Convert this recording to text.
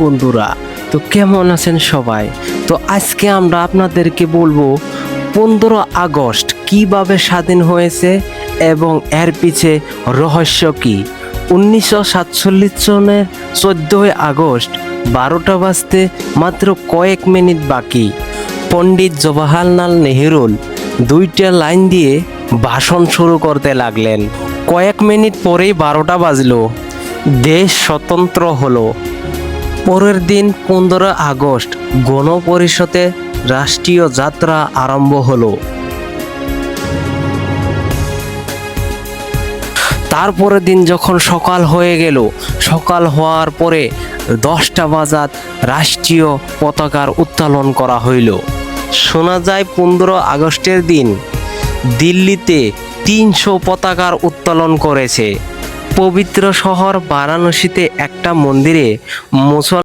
বন্ধুরা, তো কেমন আছেন সবাই? তো আজকে আমরা আপনাদেরকে বলবো 15 আগস্ট কিভাবে স্বাধীন হয়েছে এবং এর পিছে রহস্য কি। 1947 সনের 14 আগস্ট 12টা বাজতে মাত্র কয়েক মিনিট বাকি পণ্ডিত জওহরলাল নেহরুল 2টা লাইন দিয়ে ভাষণ শুরু করতে লাগলেন। কয়েক মিনিট পরেই 12টা বাজলো, দেশ স্বতন্ত্র হলো। পরের দিন 15 আগস্ট গণপরিষদে রাষ্ট্রীয় যাত্রা আরম্ভ হলো। তারপরের দিন যখন সকাল হয়ে গেল, সকাল হওয়ার পরে 10টা বাজাত রাষ্ট্রীয় পতাকার উত্তোলন করা হইল। শোনা যায় 15 আগস্টের দিন দিল্লিতে 300 পতাকার উত্তোলন করেছে। পবিত্র শহর বারাণসীতে একটা মন্দিরে মুসলমান